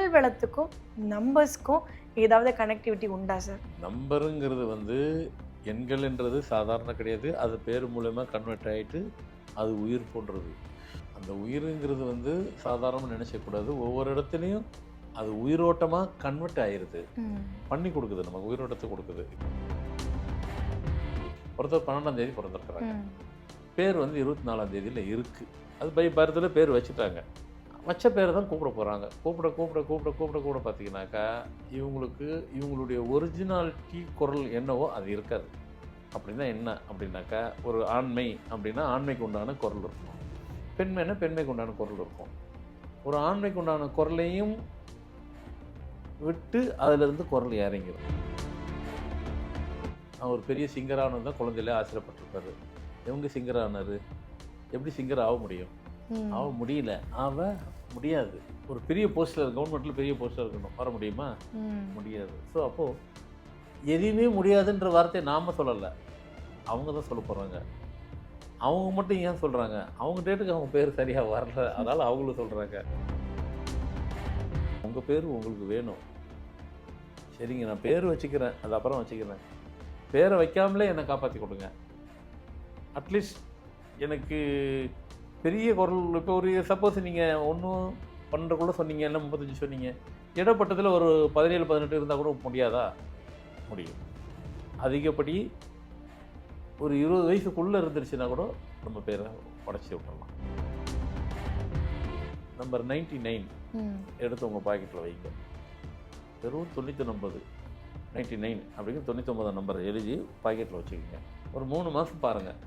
குரல் வளத்துக்கும் நம்பர்ஸ்க்கும் ஏதாவது கனெக்டிவிட்டி உண்டா சார்? நம்பருங்கிறது வந்து எண்கள்ன்றது சாதாரண கிடையாது. அது பேர் மூலமா கன்வெர்ட் ஆயிட்டு அது உயிர் போன்றது. அந்த உயிருங்கிறது வந்து சாதாரணமா நினைச்சக்கூடாது. ஒவ்வொரு இடத்துலயும் அது உயிரோட்டமா கன்வெர்ட் ஆயிருது. பண்ணி கொடுக்குது, நமக்கு உயிரோட்டத்தை கொடுக்குது. ஒருத்தர் 12ஆம் தேதி பிறந்திருக்கிறாங்க. பேர் வந்து 24ஆம் தேதியில இருக்கு. அது பை பர்த்ல பேர் வச்சுட்டாங்க. வச்ச பேரை தான் கூப்பிட போகிறாங்க. கூப்பிட பார்த்தீங்கன்னாக்கா, இவங்களுடைய ஒரிஜினாலிட்டி குரல் என்னவோ அது இருக்காது. அப்படின்னா என்ன அப்படின்னாக்கா, ஒரு ஆண்மை அப்படின்னா ஆண்மைக்கு உண்டான குரல் இருக்கும். பெண்மைன்னா பெண்மைக்கு உண்டான குரல் இருக்கும். ஒரு ஆண்மைக்கு உண்டான குரலையும் விட்டு அதிலிருந்து குரல் இறங்கிடும். ஒரு பெரிய சிங்கரானது தான் குழந்தையிலே ஆசிரியப்பட்டிருப்பாரு. எவங்க சிங்கர் ஆனார்? எப்படி சிங்கர் ஆக முடியும்? ஆக முடியல. முடியாது. ஒரு பெரிய போஸ்டில் கவர்மெண்ட்டில் பெரிய போஸ்டில் இருக்கணும், வர முடியுமா? முடியாது. ஸோ அப்போது எதுவுமே முடியாதுன்ற வார்த்தையை நாம் சொல்லலை, அவங்க தான் சொல்ல போகிறாங்க. அவங்க மட்டும் ஏன் சொல்கிறாங்க? அவங்க டேட்டுக்கு அவங்க பேர் சரியாக வரல, அதனால் அவங்களும் சொல்கிறாங்க. உங்கள் பேர் உங்களுக்கு வேணும், சரிங்க, நான் பேர் வச்சுக்கிறேன், அது அப்புறம் வச்சுக்கிறேன். பேரை வைக்காமலே என்னை காப்பாற்றி கொடுங்க. அட்லீஸ்ட் எனக்கு பெரிய குரல், இப்போ ஒரு சப்போஸ் நீங்கள் ஒன்றும் பண்ணுறக்குள்ள சொன்னீங்க, இல்லை 35 சொன்னீங்க, இடப்பட்டத்தில் ஒரு 17-18 இருந்தால் கூட முடியாதா? முடியும். அதிகப்படி ஒரு 20 வயசுக்குள்ளே இருந்துருச்சுன்னா கூட நம்ம பேரை உடச்சி விட்டுடலாம். நம்பர் 99 எடுத்து உங்கள் பாக்கெட்டில் வைங்க. வெறும் 99 99 அப்படிங்கிற 99 நம்பரை எழுதி பாக்கெட்டில் வச்சுக்கோங்க. ஒரு 3 மாதம் பாருங்கள்.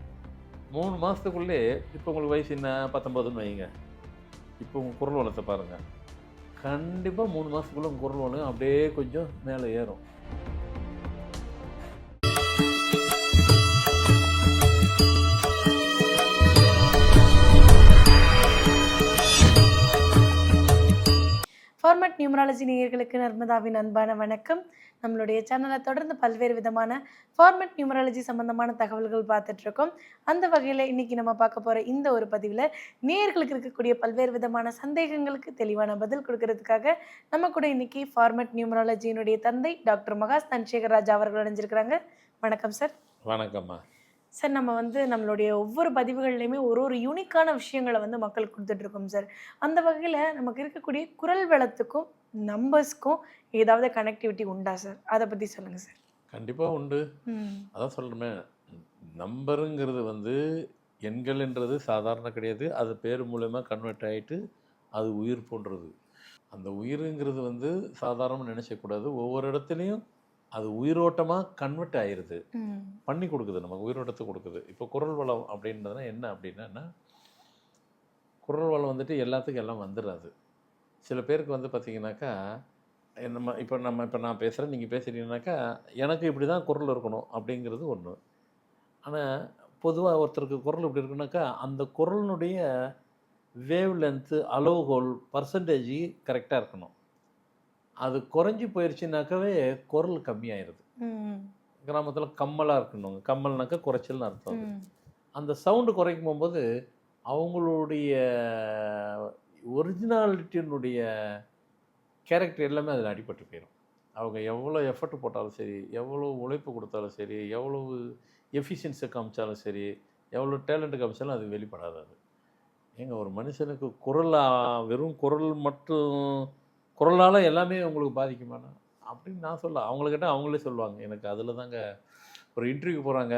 3 மாதத்துக்குள்ளே, இப்போ உங்களுக்கு வயசு என்ன 19ன்னு வைங்க, இப்போ உங்கள் குரல் வளத்தை பாருங்கள். கண்டிப்பாக 3 மாதத்துக்குள்ளே உங்கள் குரல் வளம் அப்படியே கொஞ்சம் மேலே ஏறும். ஃபார்மட் நியூமராலஜி நேயர்களுக்கு நர்மதாவின் அன்பான வணக்கம். நம்மளுடைய சேனலை தொடர்ந்து பல்வேறு விதமான ஃபார்மட் நியூமராலஜி சம்பந்தமான தகவல்கள் பார்த்துட்ருக்கோம். அந்த வகையில் இன்றைக்கி நம்ம பார்க்க போகிற இந்த ஒரு பதிவில் நேயர்களுக்கு இருக்கக்கூடிய பல்வேறு விதமான சந்தேகங்களுக்கு தெளிவான பதில் கொடுக்கறதுக்காக நம்ம கூட இன்றைக்கி ஃபார்மட் நியூமராலஜியினுடைய தந்தை டாக்டர் மகாஸ் தன்சேகர் ராஜா அவர்கள் அடைஞ்சிருக்கிறாங்க. வணக்கம் சார். வணக்கம்மா சார். நம்ம நம்மளுடைய ஒவ்வொரு பதிவுகள்லையுமே ஒரு யூனிக்கான விஷயங்களை மக்களுக்கு கொடுத்துட்ருக்கோம் சார். அந்த வகையில் நமக்கு இருக்கக்கூடிய குரல் வளத்துக்கும் நம்பர்ஸ்க்கும் ஏதாவது கனெக்டிவிட்டி உண்டா சார்? அதை பற்றி சொல்லுங்கள் சார். கண்டிப்பாக உண்டு. அதான் சொல்கிறேமே, நம்பருங்கிறது வந்து எண்கள்ன்றது சாதாரண கிடையாது. அது பேர் மூலமாக கன்வெர்ட் ஆகிட்டு அது உயிர் போன்றது. அந்த உயிருங்கிறது வந்து சாதாரணமாக நினைச்சக்கூடாது. ஒவ்வொரு இடத்துலையும் அது உயிரோட்டமாக கன்வெர்ட் ஆயிடுது. பண்ணி கொடுக்குது, நமக்கு உயிரோட்டத்தை கொடுக்குது. இப்போ குரல் வளம் அப்படின்றதுனா என்ன அப்படின்னா, குரல் வளம் வந்துட்டு எல்லாத்துக்கும் எல்லாம் வந்துடாது. சில பேருக்கு வந்து பார்த்திங்கனாக்கா, இப்போ நான் பேசுகிறேன், நீங்கள் பேசுகிறீங்கனாக்கா, எனக்கு இப்படி தான் குரல் இருக்கணும் அப்படிங்கிறது ஒன்று. ஆனால் பொதுவாக ஒருத்தருக்கு குரல் இப்படி இருக்குனாக்கா, அந்த குரலினுடைய வேவ் லென்த்து, அளவுகோல், பர்சன்டேஜ் கரெக்டாக இருக்கணும். அது குறைஞ்சி போயிடுச்சுனாக்கவே குரல் கம்மியாயிருது. கிராமத்தில் கம்மலாக இருக்கணும். கம்மல்னாக்கா குறைச்சல்னு அர்த்தம். அந்த சவுண்டு குறைக்கும் போகும்போது அவங்களுடைய ஒரிஜினாலிட்டியினுடைய கேரக்டர் எல்லாமே அதில் அடிபட்டு போயிடும். அவங்க எவ்வளோ எஃபர்ட் போட்டாலும் சரி, எவ்வளோ உழைப்பு கொடுத்தாலும் சரி, எவ்வளவு எஃபிஷியன்ஸை காமிச்சாலும் சரி, எவ்வளோ டேலண்ட்டு காமிச்சாலும் அது வெளிப்படாது. அது ஏங்க, ஒரு மனுஷனுக்கு வெறும் குரல் மட்டும், குரலால் எல்லாமே உங்களுக்கு பாதிக்குமாண்ணா அப்படின்னு நான் சொல்ல, அவங்கக்கிட்ட அவங்களே சொல்லுவாங்க. எனக்கு அதில் தாங்க, ஒரு இன்டர்வியூ போகிறாங்க,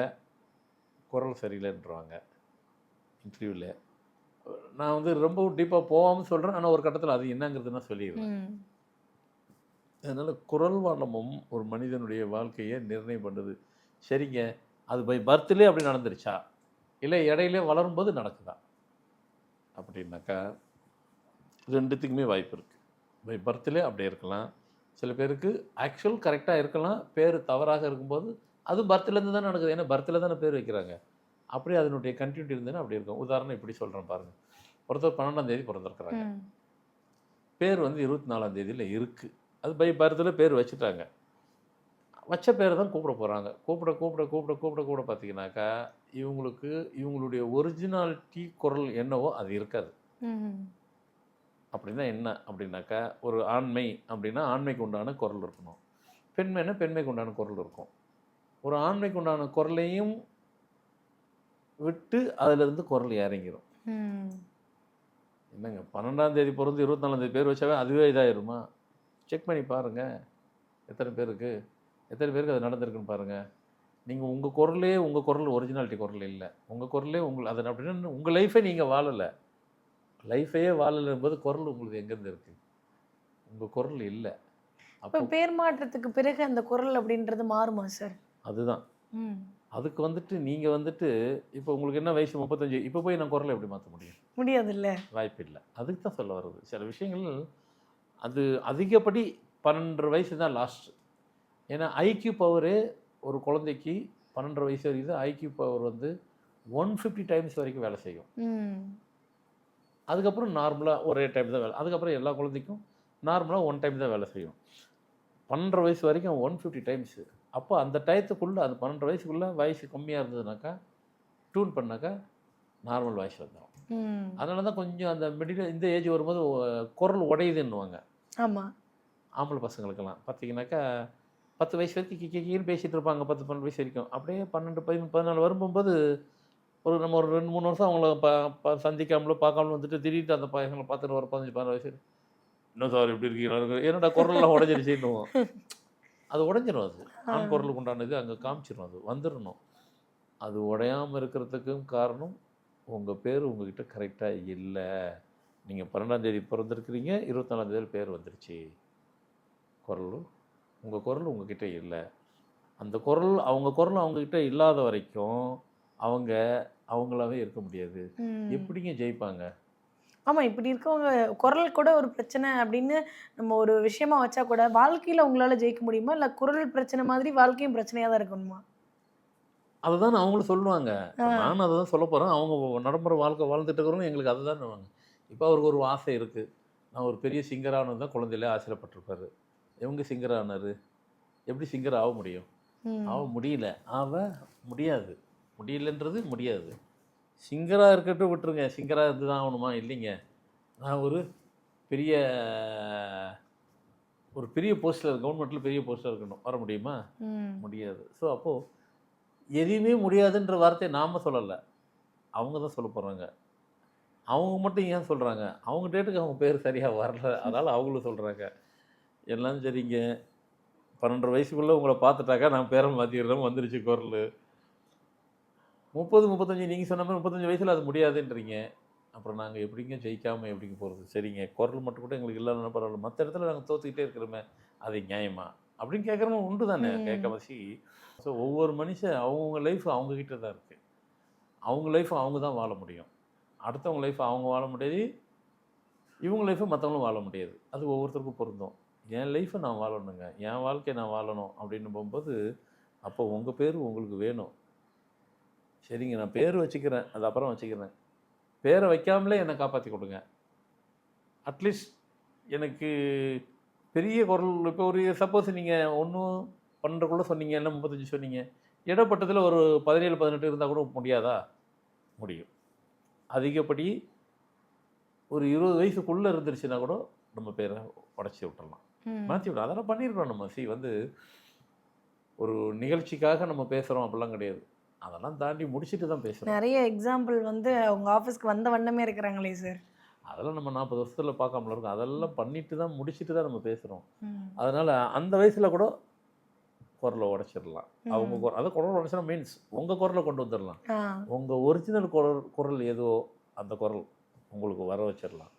குரல் சரியில்லைன்றாங்க இன்டர்வியூவில். நான் வந்து ரொம்ப டீப்பாக போகாமல் சொல்கிறேன், ஆனால் ஒரு கட்டத்தில் அது என்னங்கிறது நான் சொல்லிடுவேன். அதனால் குரல் வளமும் ஒரு மனிதனுடைய வாழ்க்கையை நிர்ணயம் பண்ணுறது. சரிங்க, அது பை பர்த்லேயே அப்படி நடந்துருச்சா, இல்லை இடையிலே வளரும்போது நடக்குதா அப்படின்னாக்கா, ரெண்டுத்துக்குமே வாய்ப்பு இருக்குது. பை பர்த்லேயே அப்படியே இருக்கலாம். சில பேருக்கு ஆக்சுவல் கரெக்டாக இருக்கலாம், பேர் தவறாக இருக்கும்போது அதுவும் பர்த்லேருந்து தான் நடக்குது. ஏன்னா பர்த்தில் தானே பேர் வைக்கிறாங்க. அப்படி அதனுடைய கண்டினியூட்டி இருந்ததுன்னா அப்படி இருக்கும். உதாரணம் இப்படி சொல்கிறேன் பாருங்கள். ஒருத்தர் 12ஆம் தேதி பிறந்திருக்கிறாங்க. பேர் வந்து 24ஆம் தேதியில் இருக்குது. அது பை பர்த்தில் பேர் வச்சுட்டாங்க. வச்ச பேரை தான் கூப்பிட போகிறாங்க. கூப்பிட பார்த்தீங்கன்னாக்கா, இவங்களுடைய ஒரிஜினாலிட்டி குரல் என்னவோ அது இருக்காது. அப்படின்னா என்ன அப்படின்னாக்கா, ஒரு ஆண்மை அப்படின்னா ஆண்மைக்கு உண்டான குரல் இருக்கணும். பெண்மைன்னா பெண்மைக்கு உண்டான குரல் இருக்கும். ஒரு ஆண்மைக்கு உண்டான குரலையும் விட்டு அதிலிருந்து குரல் இறங்கிரும். ம். என்னங்க 12ஆம் தேதி பொறந்து 24ஆம் தேதி பேர் வச்சாவே அதுவே இதாயிருமா? செக் பண்ணி பாருங்க. எத்தனை பேருக்கு எத்தனை பேருக்கு அது நடந்திருக்குன்னு பாருங்க. நீங்க உங்க குரலே உங்க குரல் ஒரிஜினாலிட்டி குரல் இல்ல. உங்க குரலே அது அப்படின்னா உங்க லைஃபே நீங்க வாழல. லைஃபையே வாழலங்கும்போது குரல் உங்களுக்கு எங்கேருந்து இருக்கு? உங்க குரல் இல்ல. இப்ப அப்போ பேர் மாற்றத்துக்கு பிறகு அந்த குரல் அப்படின்றது மாறுமா சார்? அதுதான். ம். அதுக்கு நீங்க இப்போ உங்களுக்கு என்ன வயசு 35 இப்போ போய் நான் குரல எப்படி மாத்த முடியும்? முடியாதுல்ல. வாய்ப்பில்ல. அதுக்கு தான் சொல்ல வர்றது. சில விஷயங்கள் அது அதிகப்படி 12 வயசு தான் லாஸ்ட். ஏன்னா ஐக்யூ பவரே ஒரு குழந்தைக்கு 12 வயசு வரைக்கும் தான் ஐக்யூ பவர் 150 டைம்ஸ் வரைக்கும் வேலை செய்யும். ம். அதுக்கப்புறம் நார்மலா ஒரே டைம் தான் வேலை. அதுக்கப்புறம் எல்லா குழந்தைக்கும் நார்மலா 1 டைம் தான் வேலை செய்யும். 12 வயசு வரைக்கும் 150 டைம்ஸ். அப்போ அந்த டயத்துக்குள்ள அந்த 12 வயசுக்குள்ள வயசு கம்மியா இருந்ததுனாக்கா, டியூன் பண்ணாக்கா நார்மல் வாய்ஸ் வந்துரும். ம். அதனால தான் கொஞ்சம் அந்த இந்த ஏஜ் வரும்போது குரல் உடையுதுன்னுவாங்க. ஆமா. ஆம்பளை பசங்களுக்கெல்லாம். பார்த்தீங்கன்னாக்கா 10 வயசு வரைக்கும் கீன்னு பேசிட்டு இருப்பாங்க. 10, 12 வயசு வரைக்கும். அப்படியே 12, 13, 14 வரும்போது நம்ம ஒரு 2, 3 வருஷம் அவங்கள சந்திக்காமலோ, பார்க்காமலோ வந்துட்டு திடீர்னு அந்த பசங்கள பார்த்துட்டு ஒரு 15, 16 வயசு என்ன சார் இப்படி இருக்கீங்க? என்னடா குரல்லாம் உடைஞ்சிருச்சுன்னுவோம். அது உடைஞ்சிரும் அது. ஆ. ஆண் குரலுக்கு உண்டானது அங்கே காமிச்சிரும் அது. வந்துரணும். அது உடையாம இருக்கிறதுக்கும் காரணம், உங்க பேர் உங்ககிட்ட கரெக்ட்டா இல்ல. நீங்க 12ஆம் தேதி பொறந்திருக்கிறீங்க. 24ஆம் தேதி பேர் வந்துருச்சு. குரல் உங்க குரல் உங்ககிட்ட இல்ல. அந்த குரல் அவங்க குரல் அவங்ககிட்ட இல்லாத வரைக்கும், அவங்க அவங்களாவே இருக்க முடியாது. ம். எப்படிங்க ஜெயிப்பாங்க? ஆமா. இப்படி இருக்கவங்க குரல் கூட ஒரு பிரச்சனை அப்படின்னு நம்ம ஒரு விஷயமா வச்சா கூட, வாழ்க்கையில உங்களால ஜெயிக்க முடியுமா? இல்ல குரல் பிரச்சனை மாதிரி வாழ்க்கையும் பிரச்சனையா தான் இருக்கணுமா? அததானே அவங்களும் சொல்லுவாங்க. ஆ. இப்ப நானும் அததான் சொல்லப் போறேன். அவங்க நடைமுறை வாழ்க்கை வாழ்ந்துட்டு இருக்கிறவங்க எங்களுக்கு அதுதான்னுவாங்க. இப்ப அவருக்கு ஒரு ஆசை இருக்கு. நான் ஒரு பெரிய சிங்கர் ஆகணும்னு தான் குழந்தையிலே ஆசைப்பட்டுருப்பாரு. எங்க சிங்கர் ஆனாரு? எப்படி சிங்கர் ஆக முடியும்? ஆக ம். முடியல. முடியாது. முடியலன்றது முடியாது. சிங்கரா இருக்கட்டும் விட்டுருங்க. சிங்கரா இருந்து தான் ஆகணுமா? இல்லைங்க. நான் பெரிய ஒரு பெரிய போஸ்ட்ல கவர்மெண்ட்ல பெரிய போஸ்ட்ல இருக்கணும். வர முடியுமா? ம். முடியாது. ஸோ அப்போ எதையுமே முடியாதுன்ற வார்த்தைய நாம சொல்லல. அவங்க தான் சொல்லப் போறாங்க. அவங்க மட்டும் ஏன் சொல்றாங்க? அவங்க டேட்டுக்கு அவங்க பேர் சரியா வரல. அதனால அவங்களும் சொல்றாங்க. எல்லாம் சரிங்க. 12 வயசுக்குள்ள உங்கள பார்த்துட்டாக்கா நான் பேர மாத்திடுறேன் வந்துருச்சு குரலு. 30, 35 நீங்க சொன்ன மாரி 35 வயசுல அது முடியாதுன்றீங்க. அப்புறம் நாங்க எப்படிங்க ஜெயிக்காம எப்படிங்க போறது? சரிங்க குரல் மட்டும் கூட எங்களுக்கு இல்லன்னா பரவால்ல. மத்த இடத்துல நாங்க தோத்துக்கிட்டே இருக்கிறோமே, அது நியாயமா? அப்படின்னு கேட்கறவங்க உண்டு தானே. ம். கேட்காம ஸோ ஒவ்வொரு மனுஷன் அவங்கவங்க லைஃப் அவங்க கிட்ட தான் இருக்கு. அவங்க லைஃப் அவங்க தான் வாழ முடியும். அடுத்தவங்க லைஃப் அவங்க வாழ முடியாது. இவங்க லைஃப்ப மத்தவங்களும் வாழ முடியாது. அது ஒவ்வொருத்தருக்கும் பொருந்தும். என் லைஃப்ப நான் வாழணுங்க. என் வாழ்க்கைய நான் வாழணும் அப்படின்னு போம்போது, அப்போ உங்க பேரு உங்களுக்கு வேணும். சரிங்க நான் பேர் வச்சுக்கிறேன். அது அப்புறம் வச்சுக்கிறேன். பேர வைக்காமலே என்ன காப்பாத்தி கொடுங்க. அட்லீஸ்ட் எனக்கு பெரிய குரல் இப்போ ஒரு சப்போஸ் நீங்க 1, 12க்குள்ள சொன்னீங்க. இல்ல 35 சொன்னீங்க. இடைப்பட்டத்துல ஒரு 17, 18 இருந்தா கூட முடியாதா? முடியும். அதிகப்படி ஒரு 20 வயசுக்குள்ள இருந்துருச்சுன்னா கூட நம்ம பேர உடைச்சு விட்டுறலாம். ம். மாத்தி விடலாம். அதெல்லாம் பண்ணியிருக்கோம் நம்ம. ஒரு நிகழ்ச்சிக்காக நம்ம பேசுறோம் அப்படிலாம் கிடையாது. அதெல்லாம் தாண்டி முடிச்சுட்டு தான் பேசுறோம். நெறைய எக்ஸாம்பிள் வந்து உங்க ஆஃபீஸ்க்கு வந்த வண்ணமே இருக்கிறாங்களே சார். அதெல்லாம் நம்ம 40 வருஷத்துல பார்க்காமல இருக்கோம். அதெல்லாம் பண்ணிட்டு தான் முடிச்சுட்டு தான் நம்ம பேசுறோம். ம். அதனால அந்த வயசுல கூட குரல உடைச்சிடலாம். அவங்க ம். அதான் குரல் உடைச்சா மீன்ஸ் உங்க குரல கொண்டு வந்துரலாம். ஆ. உங்க ஒரிஜினல் குரல் எதுவோ அந்த குரல் உங்களுக்கு வர வச்சிரலாம்.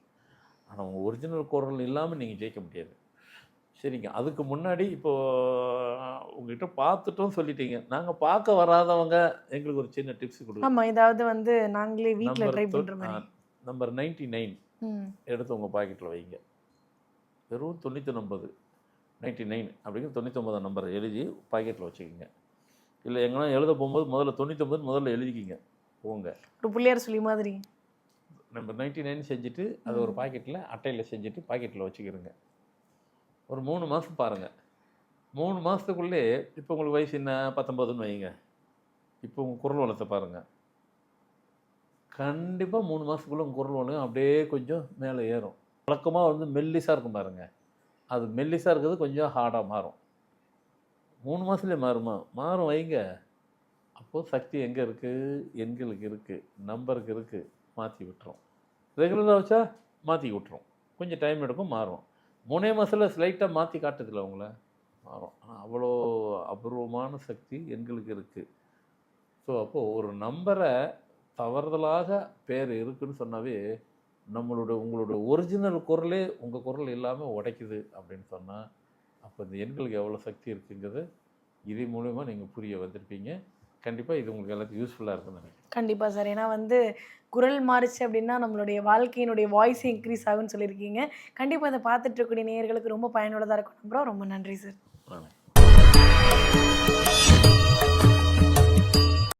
ஆனா உங்க ஒரிஜினல் குரல் இல்லாம நீங்க ஜெயிக்க முடியாது. சரிங்க. அதுக்கு முன்னாடி இப்போ உங்ககிட்ட பார்த்துட்டோம் சொல்லிட்டீங்க. நாங்க பார்க்க வராதவங்க எங்களுக்கு ஒரு சின்ன டிப்ஸ் குடுங்க. ஆமா. ஏதாவது வந்து நாங்களே வீட்ல நம்பர் ட்ரை தொ பண்ற அ மாரி. நம்பர் 99 ம். எடுத்து உங்க பாக்கெட்ல வைங்க. வெறும் 99 99 அப்படிங்கிற 99ஆம் நம்பர எழுதி பாக்கெட்ல வச்சுக்கங்க. இல்ல எங்கனா எழுத போம்போது முதல்ல 99 முதல்ல எழுதிக்கிங்க. போங்க. ஒரு புள்ளியார் சுழி மாதிரி. நம்பர் 99 செஞ்சுட்டு அத ஒரு ம். பாக்கெட்ல அட்டையில செஞ்சுட்டு பாக்கெட்ல வச்சுக்கிருங்க. ஒரு 3 மாசம் பாருங்க. 3 மாசத்துக்குள்ளே இப்போ உங்களுக்கு வயசு என்ன 19ன்னு வைங்க. இப்போ உங்க குரல் வளத்த பாருங்க. கண்டிப்பா 3 மாசத்துக்குள்ள உங்க குரல் வளம் அப்படியே கொஞ்சம் மேல ஏறும். வழக்கமாக வந்து மெல்லிஸாக இருக்கும் பாருங்க, அது மெல்லிஸாக இருக்கிறது கொஞ்சம் ஹார்டாக மாறும். 3 மாதத்துலேயே மாறுமா? மாறும் வைங்க. அப்போது சக்தி எங்கே இருக்குது? எண்களுக்கு இருக்குது, நம்பருக்கு இருக்குது, மாற்றி விட்டுரும். ரெகுலராக வச்சா மாற்றி விட்டுரும். கொஞ்சம் டைம் எடுக்கும், மாறும். 3 மாதத்தில் ஸ்லைட்டாக மாற்றி காட்டுதில்ல உங்களை, மாறும். ஆனால் அவ்வளோ அபூர்வமான சக்தி எண்களுக்கு இருக்குது. ஸோ அப்போது ஒரு நம்பரை தவறுதலாக பேர் இருக்குன்னு சொன்னாவே உங்களோட ஒரிஜினல் குரலே உங்கள் குரல் இல்லாமல் உடைக்குது அப்படின்னு சொன்னால், அப்போ இந்த எண்களுக்கு எவ்வளோ சக்தி இருக்குங்கிறது இது மூலமா நீங்கள் புரிய வந்திருப்பீங்க. கண்டிப்பாக இது உங்களுக்கு எல்லாத்துக்கும் யூஸ்ஃபுல்லாக இருக்கும்னு நினைக்கிறேன். கண்டிப்பா சார். ஏன்னா வந்து குரல் மாறுச்சு அப்படின்னா நம்மளுடைய வாழ்க்கையினுடைய வாய்ஸ் இன்க்ரீஸ் ஆகும்னு சொல்லியிருக்கீங்க. கண்டிப்பா இதை பார்த்துட்டு இருக்கக்கூடிய நேயர்களுக்கு ரொம்ப பயனுள்ளதா இருக்கும் நம்புறோம். ரொம்ப நன்றி சார். ஆமாம்.